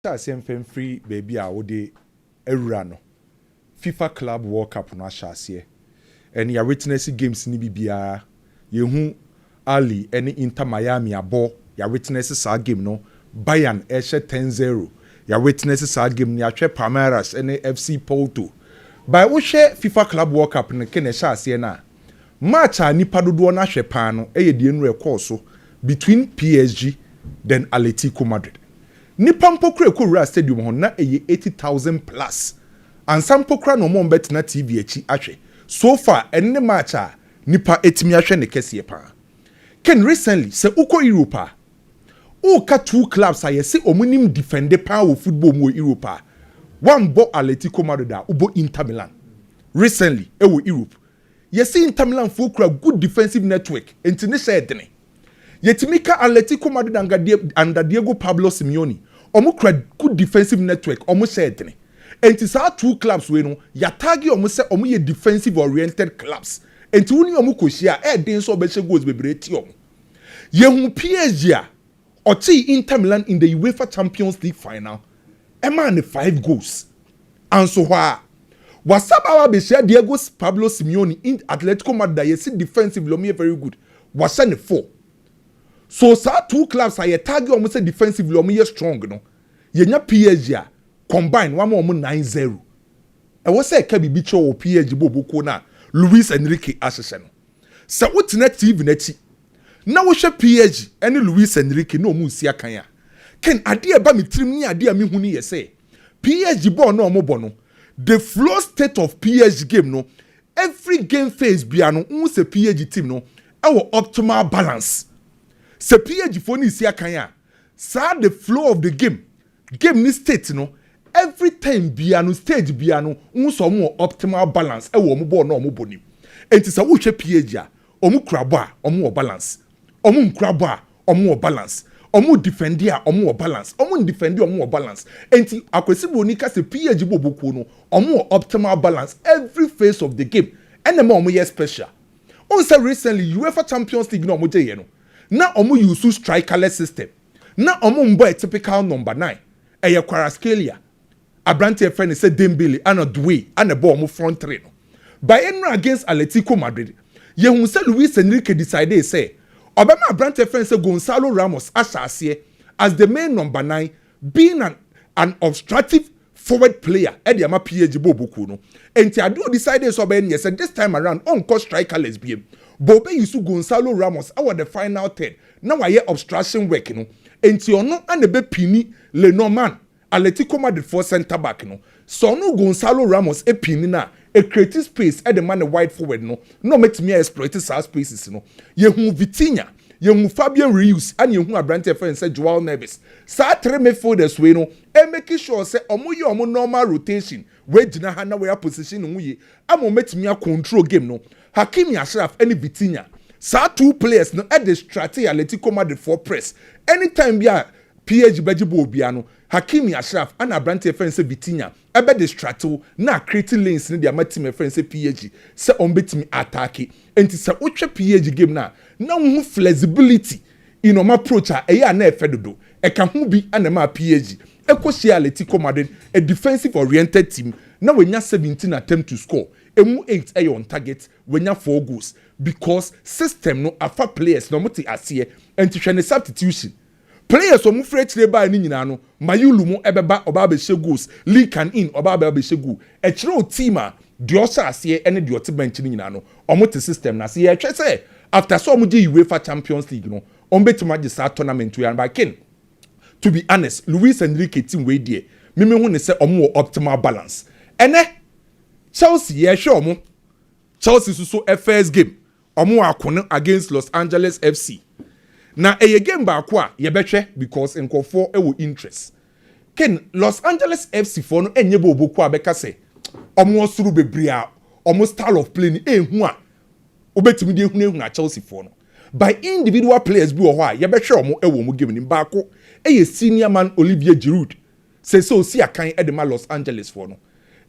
Same free baby a wode ewura no FIFA Club World Cup no ahyase and ya witness games ni bibia yehu Ali any Inter Miami abo ya witness sa game no Bayern ehye 10-0 ya witness sa game ni ahwe Palmeiras any FC Porto by wo hwe FIFA Club World Cup no ke na hyase na match a nipa dodo na hwe pa no eye die no record so between PSG then Atletico Madrid. Nipa mpokura kura stadium ho na eye 80,000 plus. And some pokura no mo bet na TV echi ahwe. So far any match a nipa etimi ahwe ne kese pa. Ken recently se uko Europa. O ka two clubs aye se omunim defend power football mo Europa. One bo Atletico Madrid ubo Inter Milan. Recently e wo Europe. Ye see Inter Milan fo kura good defensive network enti ne share dene. Yetimika Atletico Madrid under Diego Pablo Simeone. Omo kura good defensive network. Omo share dene. Enti sa two clubs we no yatagi omo se omo ye defensive oriented clubs. Enti woni omo koshia den so obehye goals bebre ti omo. Ye hu PSG a oti Inter Milan in the UEFA Champions League final. Ema ne 5 goals. Anso hwa wasaba be share Diego Pablo Simeone in Atletico Madrid ye see defensive lo me very good. Wasa ne 4. So sa two clubs are target almost say defensively almost strong no. Yenya PSG a combine one more 9-0. E wo say ka bibi cho o PSG boboko na Luis Enrique asese no. Sa wotina TV na ti. Na wo hwe PSG ene Luis Enrique no mu si akan a. Ken ade e ba mitrim ni ade a me hu ni ye say. PSG ball no mo no. The flow state of PSG game no. Every game phase bia no un se PSG team no e wo optimal balance. Se PSG for ni si akan a sa the flow of the game ni state no every time bia no stage bia no unso mo optimal balance e wo mo ball no mo boni enti sa wo hwe PSG a omu kura ball a omu wo balance omu nkura ball a omu wo balance omu defend a omu wo balance omu defend omu wo balance enti akwesi boni ka se PSG boboko no omu wo optimal balance every phase of the game ene ma omu ye special on say recently UEFA Champions League no omu je ye no na omu use strikerless system na omu mbo a typical number 9 eye Kvaratskhelia abrante e friend say Dembele and Doué and the omu front three no by enra against Atletico Madrid ye hu say Luis Enrique decide say obema abrante friend say Gonzalo Ramos asase as the main number 9 being an obstructive forward player e dey ama PSG boboku no enti ado decide so be say this time around on cost strikerless biem Bobe Yusu Gonzalo Ramos our the final third. Now I hear obstruction work no. Enti ono anebe pini Lenormand Atletico Madrid for center back no. So no Gonzalo Ramos e pini na e create space e the man wide forward no. No make me exploit sa spaces no. Ye hu Vitinha, ye hu Fabian Ruiz and ye hu Abrante friend say Joao Neves. Sa three midfielders we no e make sure say omo ye omo normal rotation. We jina ha na we position no ye. Amo make me control game no. Hakimi Ashraf any Vitinha. Sa two players no at the strategy Atletico Madrid for press. Anytime bia PSG bejibo obiano, Hakimi Ashraf and Abrante friend say Vitinha. Ebe the strategy na creating lanes ni dia team friend say PSG. Say on betimi attack. Enti say otwe PSG game na hu flexibility in my approach a eya na efedodo. E ka hu bi anema PSG. Eko share Atletico Madrid a defensive oriented team. Now we nya 17 attempt to score. Emu 8 ay on target when you 4 goals because system no afa players no moti asiye and to substitution players omu fresh labor ni nyina no mayulu mu ebeba oba be she goals league can in oba be she goal e kire team a de osa asiye ene de ote bench ni nyina no omu system na asiye twa say after so omu je UEFA Champions League no ombetuma je sa tournament we and by kin to be honest Luis Enrique team we die meme hu ne say omu optimal balance ene Chelsea ye sure omo Chelsea so first game omo akono against Los Angeles FC na eye game ba ko a ye betwe because nkofo e wo interest ken Los Angeles FC for no enye bo boku abeka say omo osuru bebre a omo style of play ni ehu a obetimi de ehunu na Chelsea for no by individual players bi wo ho a ye betwe omo e wo mo game ni ba ko eye senior man Olivier Giroud say so si akan e de ma Los Angeles for no.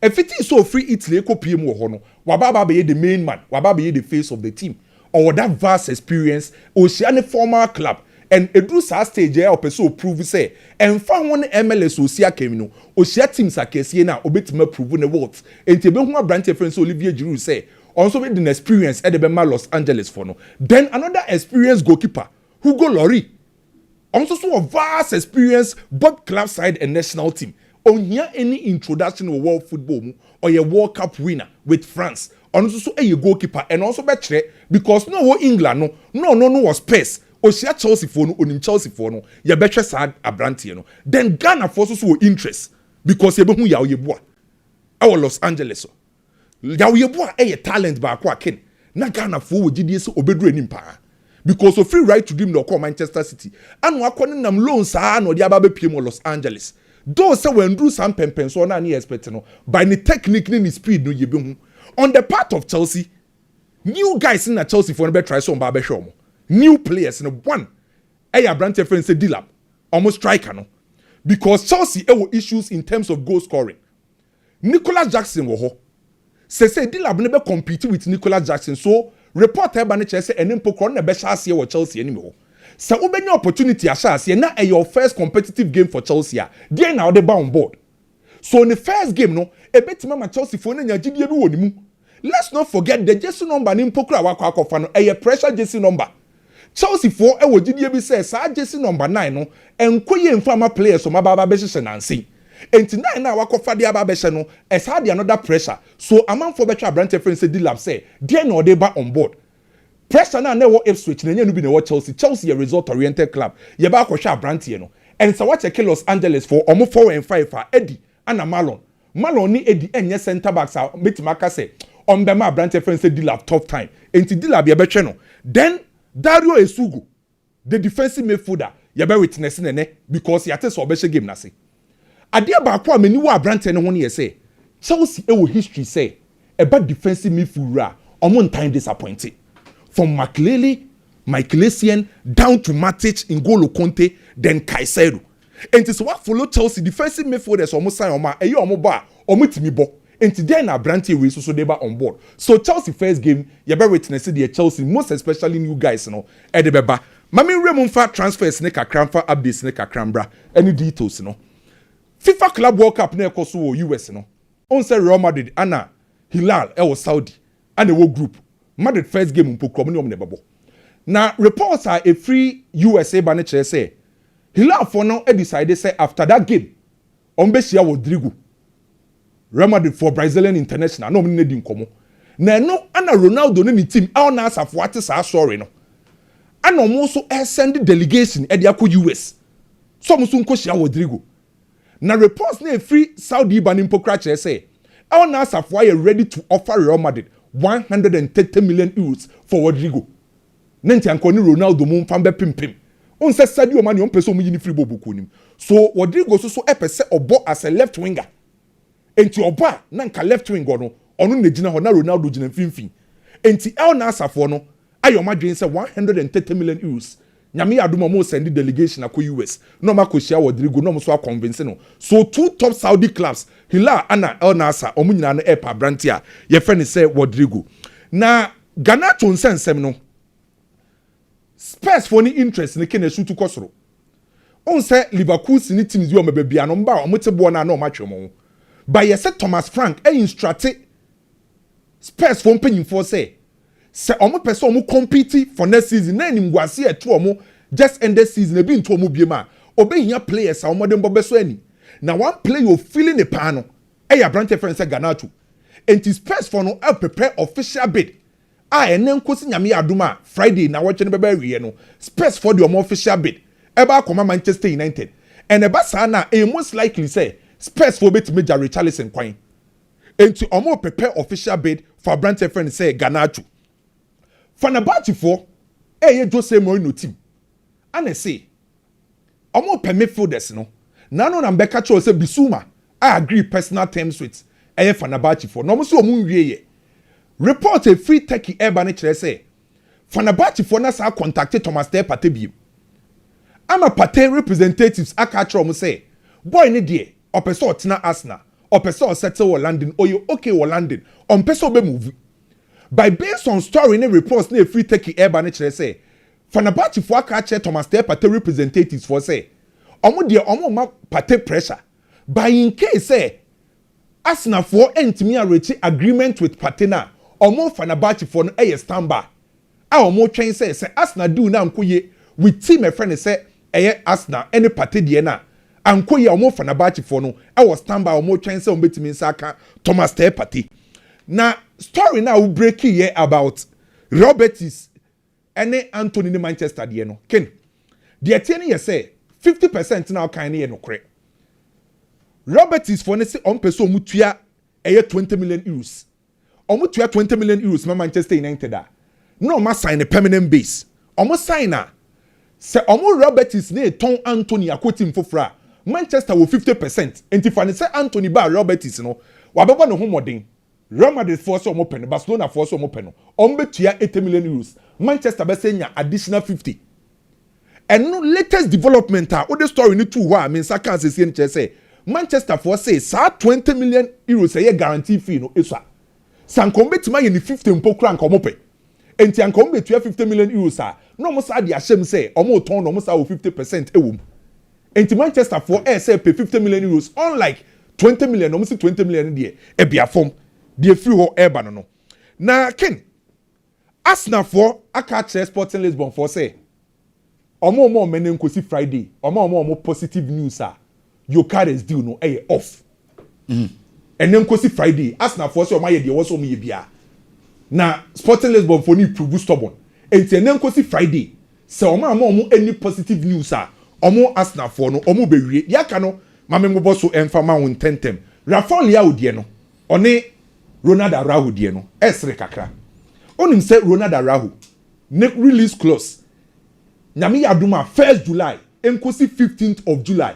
If it is so free Italy eko PM wo hono wababa be the main man wababa be the face of the team or that vast experience Oceanic former club and edu sa stage ya opeso prove say emfa ho ne MLS osia kemi no ohia teams akesie na obetima prove ne what enti ebe hu abrante friends Olivier Giroud say also with the experience at the Los Angeles for no then another experienced goalkeeper Hugo Lloris also so a vast experience both club side and national team on here any introduction of world football or a World Cup winner with France also so a goalkeeper and also betre because no England no was Spurs Oshia Chelsea for no onim Chelsea for no ya betre sad abrante no then Ghana for so interest because ebe hu ya oyebua our Los Angeles ya oyebua talent ba akwa ken na Ghana for wo gidie se obedru anim pa because of free right to dream no call Manchester City anu akọ nam loans no dia ba be pie mo Los Angeles those say when do some pempen so na ni expect no by the technique ni speed no yebe hu on the part of Chelsea new guys in na Chelsea for no be try so ba be hwe new players no one brand friend say Dilap almost striker no because Chelsea issues in terms of goal scoring Nicolas Jackson wo ho say Dilap no be compete with Nicolas Jackson so report eba ne say enim pokro na be chance wo Chelsea anim ho say obenya opportunity a chance na your first competitive game for Chelsea there now they ba on board so in the first game no ebetima ma Chelsea for na nyagidie bi woni mu let's not forget the jersey number ni pokro awakọ akọfa no pressure jersey number Chelsea for gidie bi say sa jersey number 9 no enkoye mfama players so mababa be hye nansi enti 9 na wakofa de aba be hye no esa de another pressure so amanfo be twa brand friend say Dilap say there no dey ba on board pressure na wo Ipswich na nya bi na wo Chelsea a result oriented club ye ba akọhwe brand no and so what Los Angeles for omo 4 and 5 Eddie ana Malon ni Eddie enye center backs a metimaka say on be ma brand friend say Dilap tough time enti Dilap ye be hwe no then Dario Esugo, the defensive midfielder, you be witness nene because you so obeshe game na se. Adia ba kwa meni wa brante ne ho ne say. Chelsea history say about defensive midfielder omo time disappointed. From McLeary, Michaelesian down to Matic, N'Golo Conte, then Caicedo. And so what follow Chelsea defensive midfielders omo sign omo omo ba omo timi bo. And today na Branty we so they on board. So Chelsea first game, you better witness the Chelsea, most especially new guys, at the beba. Mami Raymond fa transfers ne kakram fa updates ne kakrambra. Any details, FIFA Club World Cup ne koso US, On say Real Madrid, Anna, Hilal, Saudi, and the world group. Madrid first game mpokrom ne omne babo. Now reports are a free USA manager say Hilal for now decided say after that game, Ombesia Rodrygo. Real Madrid for Brazilian international no me need nkomo na no ana Ronaldo ne team all na asafo ate sa sorry no ana mo so send delegation e dia ko US so mo so nko hia Rodrygo na reports na free Saudi banim pokra che say all na asafo are ready to offer Real Madrid 130 million euros for Rodrygo na ntianko ni Ronaldo mo mfa be pimpim on say Sadio Mane on person mo yini free bobo nim so Rodrygo so epese obo as a left winger enti oba na nka left wing no ono na gina ho na Ronaldo gina finfin enti El Nasafo no ayoma dwen say 130 million euros nyame adoma mo send delegation akọ US no makohia Rodrygo no mo so convince no so two top Saudi clubs Hilal ana El Nassr omo nyina no epa brantia ye friend say Rodrygo na Ghana to nsensem no Spurs for ni interest ni kene shoot kosoro on say Liverpool ni teams bi o mebia no mba o motebo na o matwemo by yes Thomas Frank instructed Spurs for paying for say omo person omo compete for next season na nim guase eto omo just end the season e bi nto omo biema obehia players omo dem bobeso ani na one player you feeling the pan ya branch friend say Ganacho and Spurs for no prepare official bid enen kosi nyame adoma Friday na watch ne beba wie no Spurs for the omo official bid eba akoma Manchester United and eba sa na most likely say Spurs for bet major Richarlison kwan. Enti omo prepare official bid for Brantford friend say Ganacho. Fenerbache for ye Jose Mourinho team. And say omo per midfielders no. Na no na mbeka cho say Bissouma I agree personal terms with Fenerbache for. No mo so omo wie ye. Report a free techie eba ne kire say Fenerbache for na sa contact Thomas Partey bi. Ama Partey representatives aka cho omo say boy ne die opeso otina Arsenal opeso settle wo London oyo okay wo London on peso be move by based on story ne reports na free take air ba ne kire say Fenerbache for catch Thomas Partey representatives for say omo de omo ma Partey pressure but in case say Arsenal for entimi arrange agreement with Partey na omo Fenerbache for no standby a omo twen say Arsenal do na nkoye with team a friend say Arsenal any Partey de na ankoye omo Fenerbache for no e was standby omo twen say omo betimi nsaka Thomas Partey na story na we break here about Robertis ene Anthony in Manchester de no ken de tiene ye say 50% now kan ne no kre Robertis for ne say on person mutua 20 million euros omutua 20 million euros ma Manchester United da no ma sign a permanent base omo sign a se omo Robertis ne ton Anthony akotim fofra Manchester wo 50% enti fa ne say Anthony ba Robertis no wabeba no homoden Real Madrid force omo pen Barcelona force omo pen ombetua 80 million euros Manchester be say nya additional 50 and no latest development o the story ni too wa mean saka sese ni say Manchester for say sa 20 million euros say guarantee fee no eswa sankombe tima ye ni 50 mpo kra nkomo pe enti ankombe tua 50 million euros a no mo sa de ahyem say omo ton no mo sa wo 50% ewum enti Manchester for say pay 50 million euros unlike 20 million no mo say 20 million de e bia form de free ho eba no na ken Arsenal for aka Sporting Lisbon for say omo menen kosi Friday omo positive news your card is due no off and then kosi Friday Arsenal for say omo ye de wo so omo ye bia na Sporting Lisbon for ni prove stubborn and then kosi Friday say omo any positive news omo Arsenal for no omo be wie yaka no mamembo so emfa ma won tentem Rafael Leao de no one Ronald Araujo de no esre kakra onim say Ronald Araujo ne release clause nyame yaduma 1st July enkosi 15th of July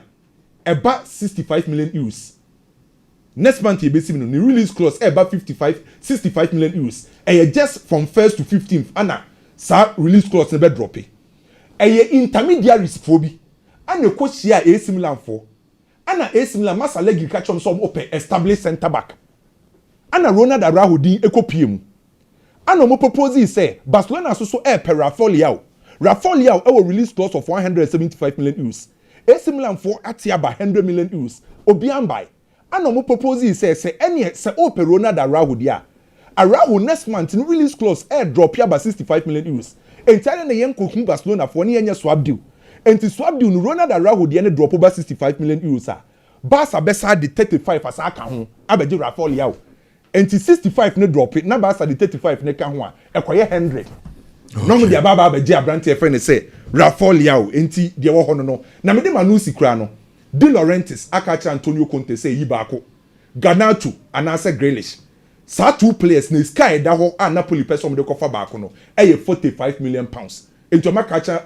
eba 65 million euros next month e be sim no release clause eba 65 million euros just from 1st to 15th ana sa release clause ne be drop intermediaries for bi ana ko hia AC Milan for ana AC Milan masalegi catch on some open established center back ana Ronald Araujo din ekopie mu ana mo propose say Barcelona so per Rafael Leao our release clause of 175 million euros AC Milan for atiaba 100 million euros obiambai ana mo propose say any say open Ronald Araujo dia Araujo next month in release clause drop ya by 65 million euros entire na yen kokum Barcelona for ne yen swap deal enti swap deal no Ronald Araujo dia ne drop over 65 million euros Barca besa de 35 asa aka ho abeje Rafael Leao enti 65 ne drop na Barca de 35 ne ka ho a ekoye 100 no mo dia baba abeje abrante e friend say Rafael Leao enti de wo ho no na me de manusi kura no De Laurentiis akacha Antonio Conte say yi baako Garnacho anase Grealish sa two players na sky da ho a Napoli person de kofa baako no 45 million pounds enti ma kacha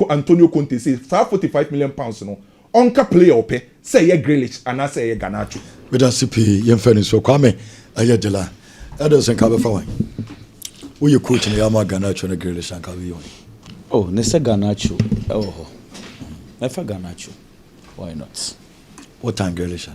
Antonio Conte say sa 45 million pounds no onka player ope say ye Grealish anase ye Garnacho we don't see yem finish so kwame ayedela Ederson ka be fa wan wo ye coach na Yama Garnacho na Grealish an ka be yon oh nese Garnacho oh nefa Garnacho why not what time Grealish na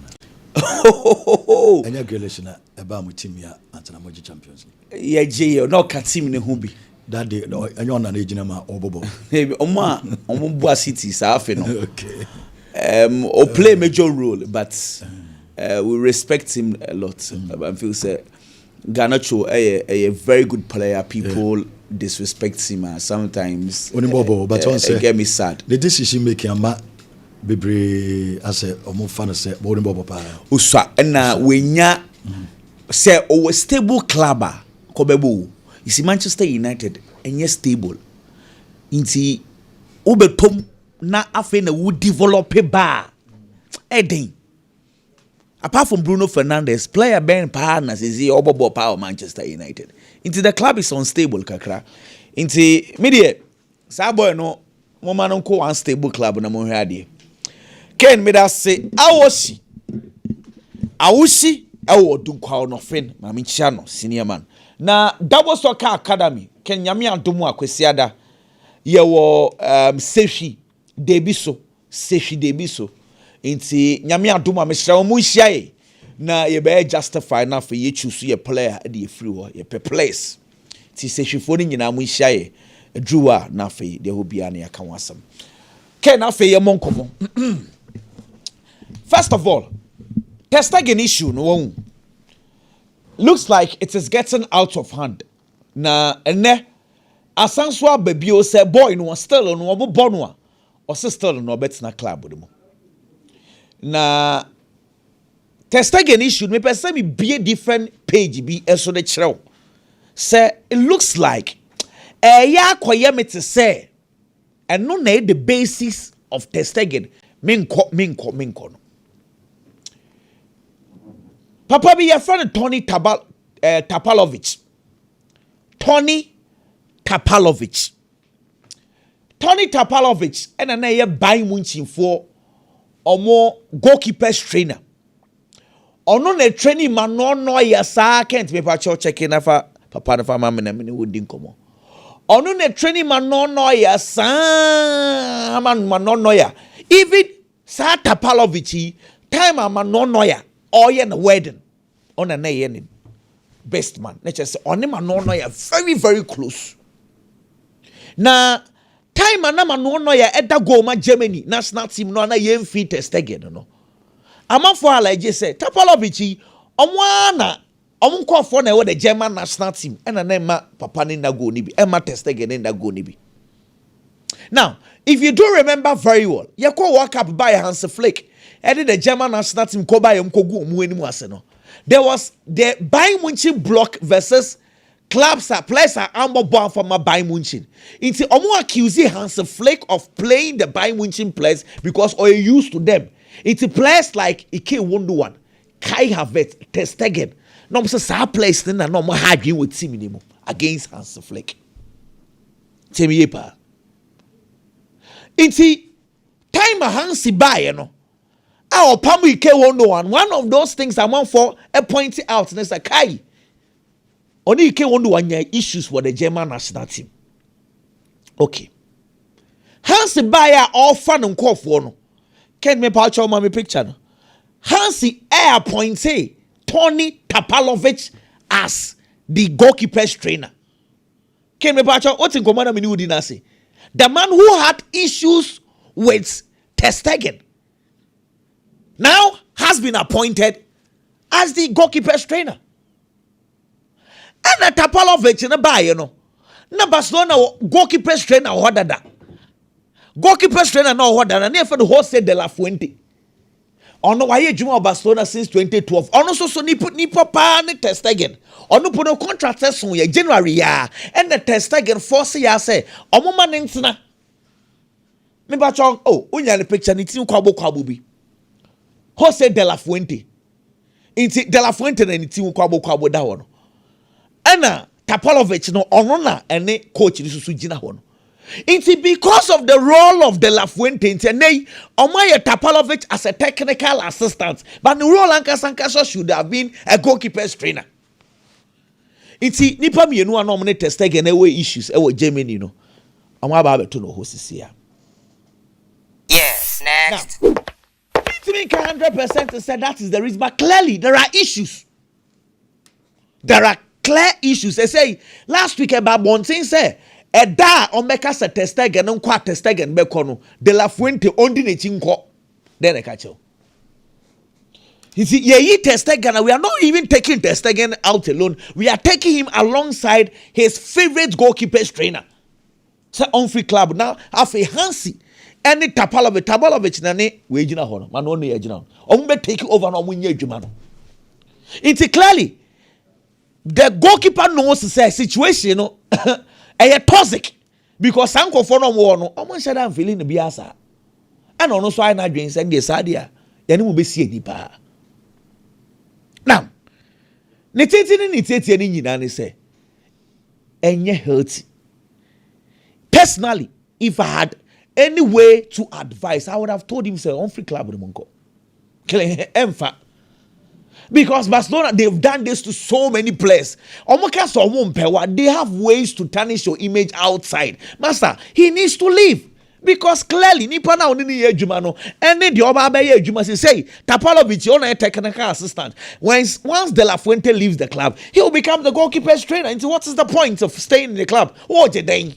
anya Grealish na eba mu team ya antena mo champions ye je no ka team ne hu bi that day anya ona na ejina ma obobo maybe omo bua city sa afi no okay or play major role but we respect him a lot I feel say Garnacho a very good player people disrespect him sometimes Onibobo but one say get me sad the decision making ama bebre as a omo fan say Onibobo pa uswa na wenya say o stable club ko bebo you see Manchester United enye stable inti obetom na afe na wo develop ba eden apart from Bruno Fernandes player Ben partners is the obobo power Manchester United into the club is unstable kakra into media sa boy no mo man ko unstable club na mo hwade Ken me da say awosi awo dunkwa no fen ma me chia no senior man na double soccer academy Ken nyame adomu akwesiada ye wo sefi debiso inti nyame adoma me hira mo hia na ye be justify na for ye choose ye player e dey free wo ye pe place ti sehwefo ni nyina mo hia drew a na afei there will be an aka wasam ken afei ye monkomo first of all Ter Stegen issue no looks like it is getting out of hand na ene asanswa babio say boy no still no obo no or still no betina club dem na Ter Stegen issue me person me be a different page be eso de kyerɛw say it looks like ya akoye me to say and no na the basis of Ter Stegen minko no papa be your friend Tony Tapalovic and na ye buy munchin for omo goalkeeper trainer ono na training man no ya sa can't be pacho checking afa papa na fama me na me wodi nkomo ono na training man no ya sa man no ya even sa Tapalovic time man no ya oye na wedding on na ye ni best man na just on man no ya very very close na time na man no ya eda go ma Germany national team no na ye mfi Ter Stegen no amafo ala je say Tapalovic omwana omunkofo na we the German national team na ma papa ni na go ni bi ma Ter Stegen na go ni bi. Now if you do remember very well you call World Cup by Hans Flick and the German national team ko by mkogu omu enimu ase no there was the Bayern Munich block versus clubs are players are ambo born from a Bayern Munich. It's omo accuse Hans Flick of playing the Bayern Munich players because are used to them. It's players like Ike Wonderwan, Kai Havertz, Ter Stegen. No say sa players na no mo hardwin with team ni mo against Hans Flick. Temi yepa. It's time a Hansi buy no. Our Pamu Ike Wonderwan, one of those things I want for a point out and it's like Kai. Only Ike Wonderwan issues for the German national team. Okay. Hansi buy all fun and call for no. Can me patch on my picture no. Hansi appointed Tony Tapalovic as the goalkeeper's trainer. Can me patch on what's in command me didn't say. The man who had issues with Ter Stegen now has been appointed as the goalkeeper's trainer. And a Tapalovic in a buy, you know. Na Barcelona goalkeeper's trainer or that. Goalkeeper's trainer no what than near for the Jose de la Fuente. Ono why Juma Barcelona since 2012. Ono so ni put ni papa ni Ter Stegen. Ono put no contract son ye January ya. And the Ter Stegen force ya say omo man ntina. Me ba chong unya the picture ni tin kwabo bi. Jose de la Fuente. Inti de la Fuente na ni tin kwabo da wono. Ana Tapalovic no ono na ene coach ni susu gina ho no. It's because of the role of De La Fuente and Omaya Tapalovic as a technical assistant, but the role Sankaso should have been a goalkeeper's trainer. It's nipa me no nominate Ter Stegen away issues Germany no. I'm about to know who is here. Yes, next. Now, it's me 100% to say that is the reason, but clearly there are issues. There are clear issues. They say last week about Bontin say Eda omeka se Ter Stegen nkwa Ter Stegen beko no De La Fuente ondi ne chinko then I catch you. You see, Ter Stegen, we are not even taking Ter Stegen out alone. We are taking him alongside his favorite goalkeeper's trainer. So on free club now afi Hansi any Tapalovic na ne we gina ho no man no ye gina. Ombe take over no munye adwuma no. It's clearly the goalkeeper knows the situation no a toxic because sanko for no more no omo shada am feeling bi asa and ono so I na dwen say dey sadia yani mo be sie nipa now ne tete ni nyina ne say enye healthy. Personally, if I had any way to advise, I would have told him say on free club monko emfa. Because Barcelona, they've done this to so many players. They have ways to tarnish your image outside. Master, he needs to leave. Because clearly, Nipa na onini ye jumano. And then the Oba ye juma say, Tapalovic, on a technical assistant. Once De La Fuente leaves the club, he will become the goalkeeper's trainer. And so what is the point of staying in the club? What you doing?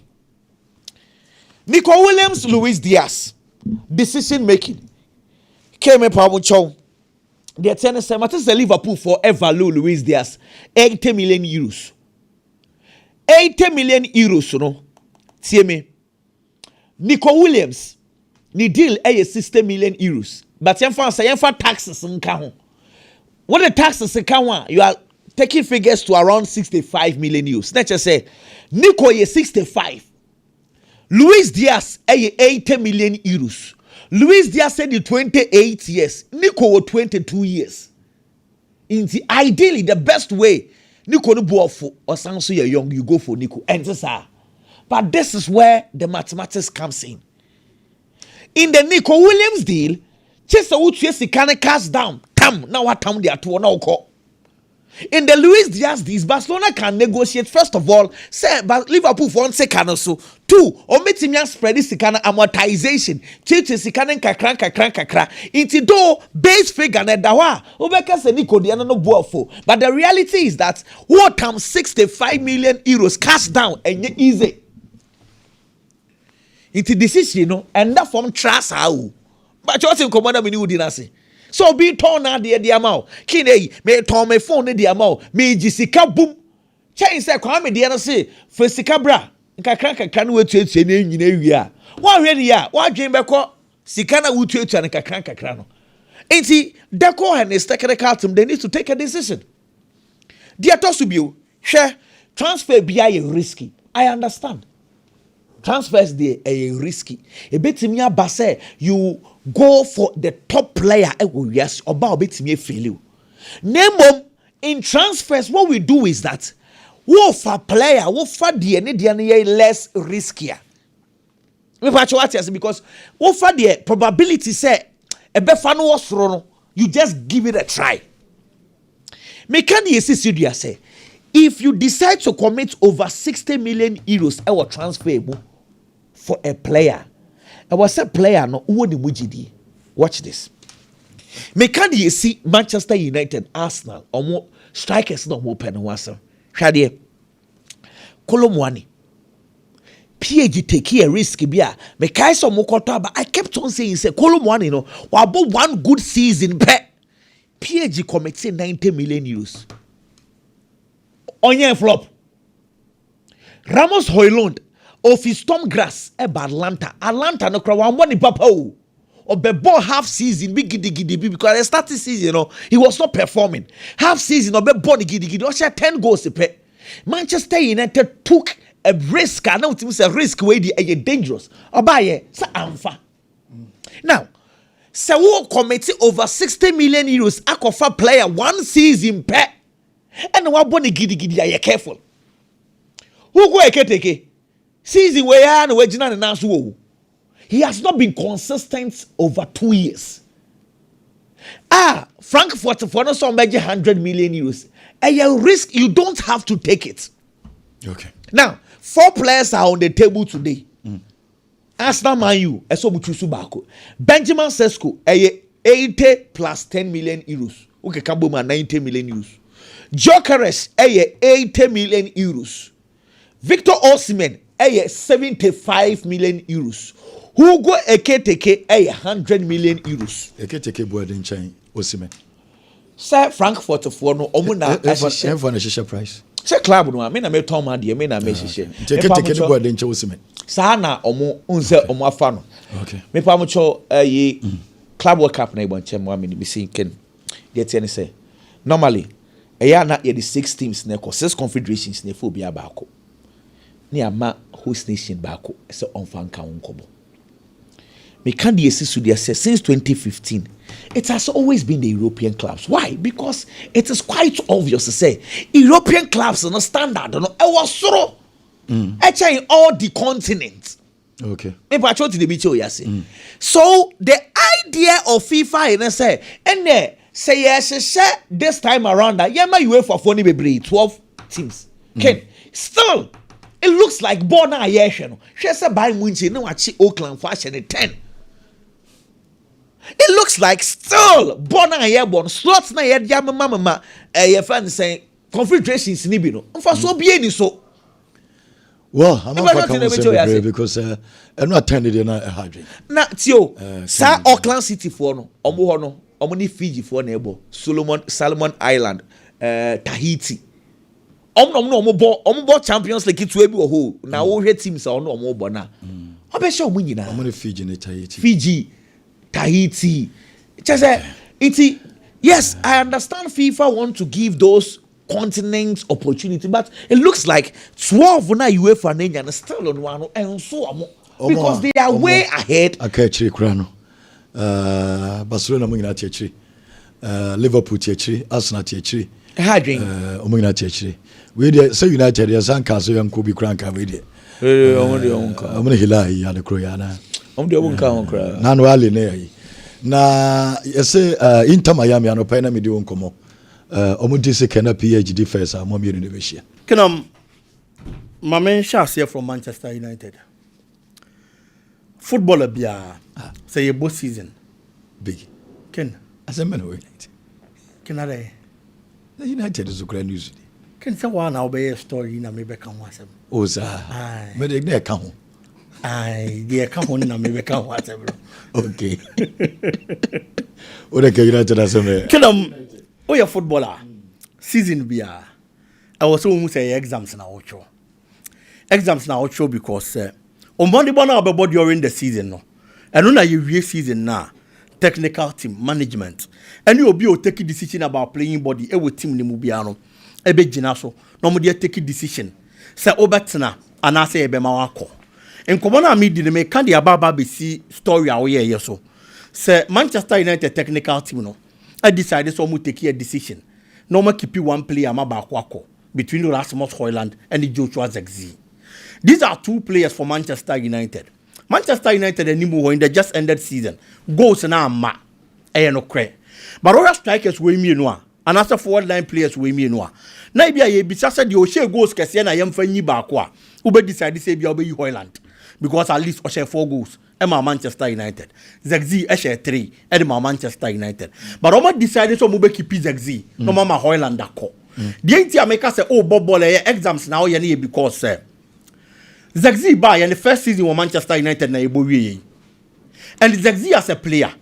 Nico Williams, Luis Diaz, decision making. Came up with Chow. The tennis is the Liverpool forever Luis Diaz, 80 million euros. 80 million euros, no. See me. Nico Williams, ni deal 60 million euros. But you taxes in Kahon. What the taxes in Kahon, you are taking figures to around 65 million euros. Let's just say Nico is 65. Luis Diaz 80 million euros. Luis Diaz said 28 years. Nico 22 years. Ideally, the best way Nico no go for or sound so you're young, you go for Nico. And this but this is where the mathematics comes in. In the Nico Williams deal, Chester would can cast down. Tam now what time they are to now call. In the Luis Diaz deal, Barcelona can negotiate first of all. Say, but Liverpool for 1 second or so. 2, or meet him spread this kind of amortization. Churches sikana kakra. Into do base figure na dawa. Obeka se Nico di no buafo. But the reality is that what time 65 million euros cash down and easy. Into decision, you know, and that from trust how. But you also commander me ni udinase. So be torn out the amount. Kine me torn me phone the amount. Me jisika boom. Chain say kwame the na say for sika bra. Nkakra no wetu etu na nyina ewia. Wa hwede ya, wa dwen beko sika na wetu etu na nkakra no. Enti Deco and his technical team they need to take a decision. Dia tosubio, hwe transfer bia ye risky. I understand. Transfers they are risky. A bit me abase you go for the top player. Yes, about bit me fail. Name in transfers. What we do is that wo for player, wo for the less riskier. Because wo for the probability say a befano was wrong. You just give it a try. Me can you say if you decide to commit over 60 million euros our transfer for a player, I was a player no who the mujidi. Watch this. Me can you see Manchester United, Arsenal, or more strikers no more pen wasa. Shadie Kolomwani. PG take a risk bia. Me kai so mokota, but I kept on saying say Kolomwani no. Wabo one good season pe. PG committed 90 million euros. Onye flop. Ramos Højlund of his Storm Grass eba Atlanta no kra wan money papa o. Obebo half season big gidi because the starting season, you know, he was not performing. Half season obebo gidi o share 10 goals pe. Manchester United took a risk. I know it was a risk way the dangerous. Obaye sa amfa. Now, se wo commit over 60 million euros akofa player one season pe. And wa boni gidi are careful. Who go eketeke? Season where and wejina na so. He has not been consistent over 2 years. Frankfurt for no some 100 million euros. A risk you don't have to take it. Okay. Now, 4 players are on the table today. Arsenal Man U, eso buchusu bako. Benjamin Sesko, 80 plus 10 million euros. Okay, Kabuma 90 million euros. Jokeres, 80 million euros. Victor Osimhen, 75 million euros. Hugo Eketeke, 100 million euros. Eketeke boarding chain, Osimhen. Sir Frankfurt for no omuna a price. Say club no, I mean I me Tom and I mean I me share. Eketeke boarding chain Osimhen. Sana omo unse omo afa no. Okay. Me pa mo cho club world cup na e bon chem wa me be sinking. Dey tell say normally na the 6 teams na 6 confederations na for bia baako. Ni ama host nation baako say onfa nka wonkobo. Me can the say since 2015 it has always been the European clubs. Why? Because it is quite obvious to say European clubs are no standard no e was soro actually in all the continents. Okay. So the idea of FIFA is say say yes this time around that yema UEFA for ni bebre 12 teams. Okay. Still it looks like born a year no. She say Bayern Munich no wachi Oakland for 10. It looks like still born a year born slots na year dia mama your friend saying confederations ni bi no. Mfa so bie ni so. Well, I'm not going to say because I'm not attended in a hydrant. Na tio, sa Auckland City for no, omo ni Fiji for nebo, Solomon Island, Tahiti. Omo Champions League to ebi ho. Na wo hwe teams omo bo na. Obe show mu nyina. Omo ni Fiji ne Tahiti. Fiji, Tahiti. Just it's yes, I understand FIFA want to give those continents opportunity, but it looks like 12 na UEFA na and still on one and so because they are way ahead. Akachiri krano. Barcelona mo ngina tiachiri. Liverpool tiachiri, Arsenal tiachiri. Hadrin. Omo ngina tiachiri. We dey say United ya sanka so yan ko bi kranka we dey. Omo dey onka. Omo ne Hilal ya de kroya na. Omo dey onka onkra. Na no ale na yi. Na yese Inter Miami anopa na me di onkomo. Omudisi Kena PhD first, I'm in the Vishia. Can my man here from Manchester United? Footballer bia say a both season. Big. Ken. As a man who United. Can I? The United is a grand news. Can someone now be a story in a maybe come once? Oh, sir. But they never come. Aye, they come on in a maybe come once. Okay. What a United as a man. Can oh, your footballer season bia. I was almost say exams na ocho. Exams na ocho because on Monday bona about during the season no. And when you season na technical team management. And you will be take a decision about playing body. E with team ni mu bia no. Ebe gina so. No mo dey take a decision. Say obetna anase ebe ma wako. Enkomo na me di me kan dey ababa be see story a wo ye so. Say Manchester United technical team no. I decided so to take a decision. No more keep one player between Rasmus Højlund and Joshua Zirkzee. These are two players for Manchester United. Manchester United and Nimo in the just ended season. Goals na ma. No cre. But other strikers we me no. And as a forward line players we me no. Na bia ye bi sasa the Oshe goals kese na yemfa nyi ba ko a. Ube decide say bia obe Højlund because at least Oshe 4 goals. Emma Manchester United. Zirkzee Eshe 3. Emma Manchester United. But Oma decided so mube keep Zirkzee. No mama Højlund ako. The idea make us say oh Bobo exams now ye because Zirkzee ba in the first season of Manchester United na ebo wie. And Zirkzee as a player.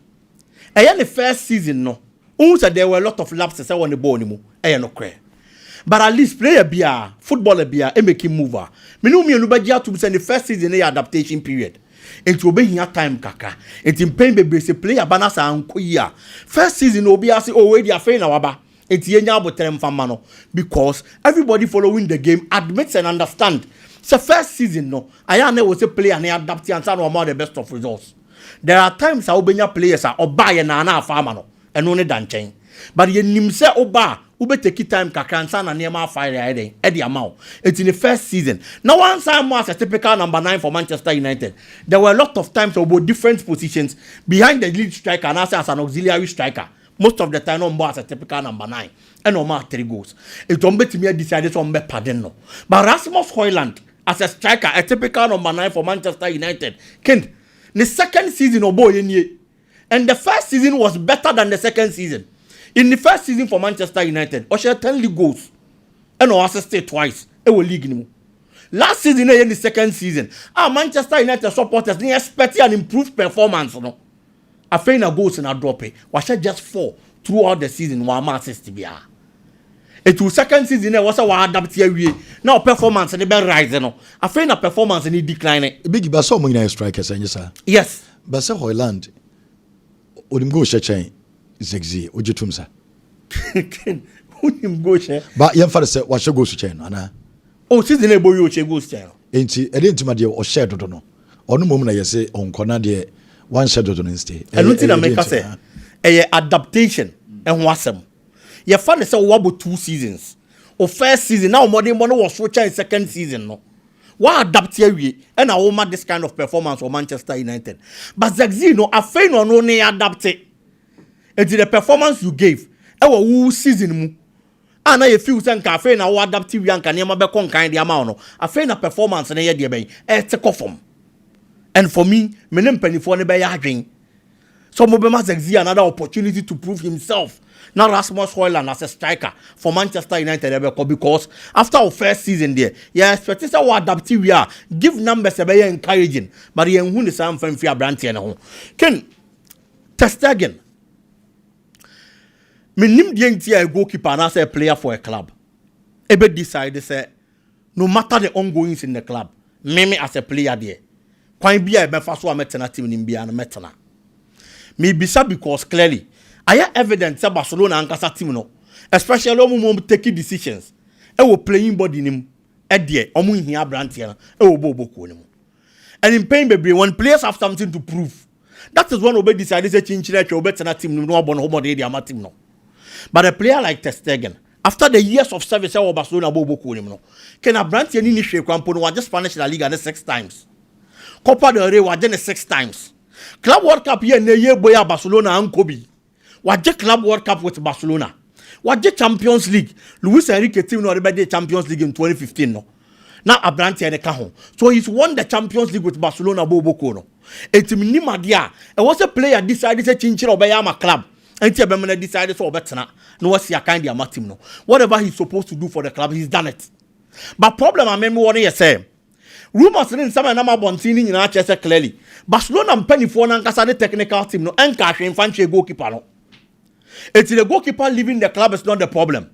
In the first season no. There were a lot of lapses on the ball anymore. No clear. But at least player bia, footballer bia, e make him mover. Me no to say the first season adaptation period. It will be here time kaka. It in pain be say player banasa anko ya. First season obi ase already afei na waba. It yenya abotrem fama no because everybody following the game admits and understand. So first season no, I was a player and adapt and say no more the best of results. There are times I obenya players are oba na na farmer no and only dan chain. But ye nim say oba ube take time kakansa na niema fire edi amount. It's in the first season. Now once I was a typical number 9 for Manchester United. There were a lot of times about different positions behind the lead striker and as an auxiliary striker. Most of the time no as a typical number 9 and no more 3 goals. It don't be to me decided on be pardon no. But Rasmus Højlund as a striker, a typical number 9 for Manchester United. Ken, the second season of boy and the first season was better than the second season. In the first season for Manchester United, Osher 10 league goals and assisted twice. It will league anymore. Last season in the second season, Manchester United supporters they expect an improved performance. No, I find a goals in a drop. Washer just 4 throughout the season. One man assist to be it was second season. Was a adapt here. Now performance and the best rise. No, I find a performance and it decline. Big Basso Muna strikers and yes, sir. Yes, Basso Højlund. Odim go Shechain. Zirkzee ojetumsa unim go she ba yem fa say wa she go su chen ana o season e boy o che go su chen enti e de ntima de o she dodo no onu mom na yese onkona de one she dodo no stay enu ti na make say e adaptation e ho asem ye fa say wo abo 2 seasons o first season now modern one was so chen second season no wa adapt here we and I want this kind of performance for Manchester United but Zirkzee no afei no no ne adapt and the performance you gave, who season mu. And I feel some cafe na adaptive young can never be kind the amount. I find a performance and a year bay, take off from. And for me, menem penny for the bay. Some of them has another opportunity to prove himself Now Rasmus Højlund as a striker for Manchester United because after our first season there, yeah, expect us to adapt we are give numbers a very encouraging, but he who is some from fear brand here now. Ken Stegen. Me nim the entire goalkeeper and as a player for a club. Ebe decide say no matter the ongoings in the club, me as a player there. Quite be a befa so metana team in bia na metana. Me bisa because clearly I have evidence that Barcelona and Casa team no, especially when taking decisions. I will playing body nim edie omu hia brand here e wo bobo nim. And in pain baby when players have something to prove. That is when Obe decided to change the Obetana team no born home dey their team no. But a player like Stegen after the years of service of Barcelona bobo nim no. Can a brand here ni share kwampo no just Spanish La Liga 6 times. Copa del Rey wa 6 times. Club World Cup here na year boy Barcelona and Kobe. Waje Club World Cup with Barcelona. Waje Champions League. Luis Enrique team no already Champions League in 2015 no. Now Abrante and Cajon. So he's won the Champions League with Barcelona Bobo no. Etimi ni madia. And was a player decided to change Obayama club. And Tiabemana decided to Obetana. No was ya kind of team no. Whatever he's supposed to do for the club, he's done it. But problem I remember what he say. Rumors in some number Bontini in Manchester clearly. Barcelona and Penny for the technical team no and cash in fancy goalkeeper no. It's the goalkeeper leaving the club is not the problem.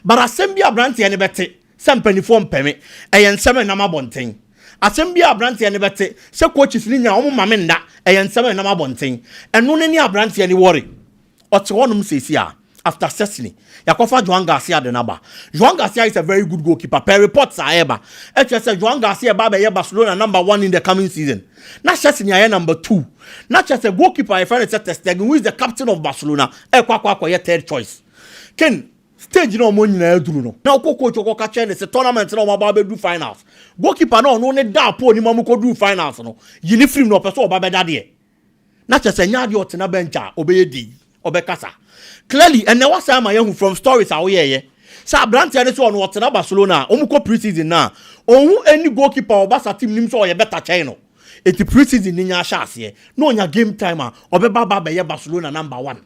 But assembly Abranti and Betty, some penny form permit, and seven number bonting. Assembly Abranti and Betty, so coaches Linia Mamenda, and seven number bonting, and no any Abranti any worry. What's one says here after Cecily, Yakofa Juan Garcia the number. Juan Garcia is a very good goalkeeper. Per reports are ever. It's just Juan Garcia Baba Barcelona number 1 in the coming season. Not just in number 2. Not just a goalkeeper, I find Stegen, who is the captain of Barcelona. Your third choice. Ken stage no money na eduru no. Now coach catch it's a tournament no Baba do finals. Goalkeeper no ne da po ni mamu ko do finals no. Yini film no person Baba da de. Not just a nyadi otena bencha obeyedi obekasa. Clearly and now say my from stories are here. Sa Brandt and so on otena Barcelona. Omuko pre-season na. Ohu any goalkeeper or Barca team nim so ye better channel. It's pre-season in your chance here. No, your game timer. Obeba Baba Barcelona number 1.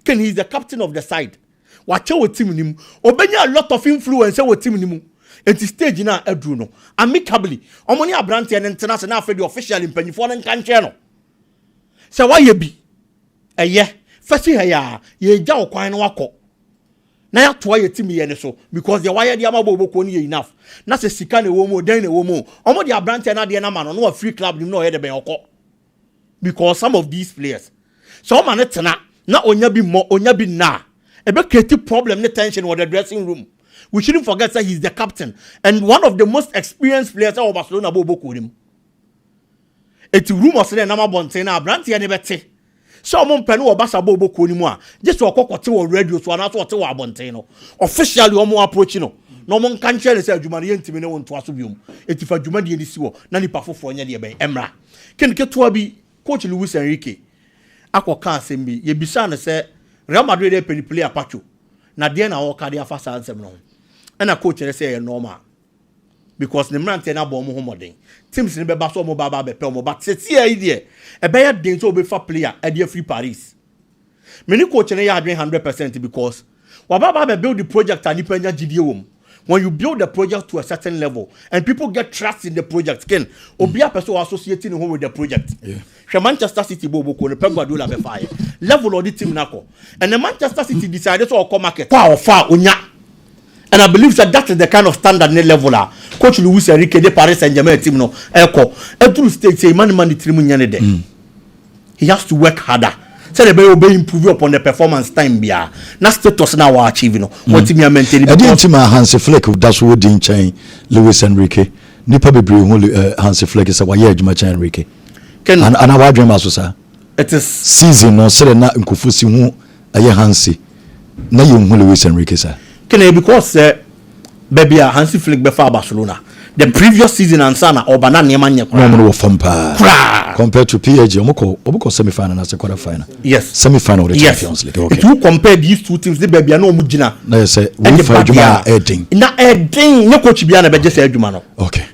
Ken he's the captain of the side. Watch out with team him. Obenya a lot of influence with team him. It is stage now Edruno. Amicably. Omoni Abranti and international for the official in Pennyford and Canchano. So why ye be? Yeah. First ya ye jaw kwine wako. Na ya to ye team ye so because the wire the amabo ko ni enough. Na se sika na wo mo den na wo mo. Omo the Abranti na de na man no free club nim no ye de ben okọ. Because some of these players so man tena na onya bi mo onya bi na ebe create problem ne tension in the dressing room. We shouldn't forget that he's the captain and one of the most experienced players of Barcelona bobo ko him. Eti rumors na na mabonten na Abranti ne bete. So mo mpenu obasa bobo ko ni mu a just okokote wo radio so na so ote wo abonten no officially omo approach no no mo nka nche say adwuma ne ntimi ne wonto aso biom etifa adwuma de ni si wo na nipa foforo nya de ben emra kenke to abi coach Luis Enrique akoka asem bi ye bisa ne say Real Madrid dey play apacho na de na wo ka de afa sa ansem no na coach ne say normal because the man na bo mo homoden teams ne be ba so mo baba be pe mo but say idea e be ya den so be fa player e dey free Paris me ni coach ne ya adwen 100% because wa baba be build the project and ipanya gidie wom when you build the project to a certain level and people get trust in the project ken obi a person associating him with the project yeah. Manchester City bobo ko ne Pep Guardiola be fire level of the team nako and the Manchester City decided to come market far onya. And I believe that is the kind of standard level Coach Luis Enrique de Paris Saint-Germain team no eko every state say man team nyane de. He has to work harder. Say they be improve upon the performance time bia. Na status na wa achieve no. What team maintain because the team Hansi Flick that's what din chain Luis Enrique. Nipa bebre hu Hansi Flick say wa ye adwuma chain Enrique. And our dream as sir. It is season no say na nkofosi hu aye Hansi. Na ye hu Luis Enrique sir. Because baby Hansi Flick before Barcelona the previous season and sana obana niema nye kwa no from pa compared to PSG omoko semi final and quarter final yes semi final of the Champions League okay if you compare these two teams the baby no mugina na say we for adwuma edin na edin ne coach bia na be je say adwuma no okay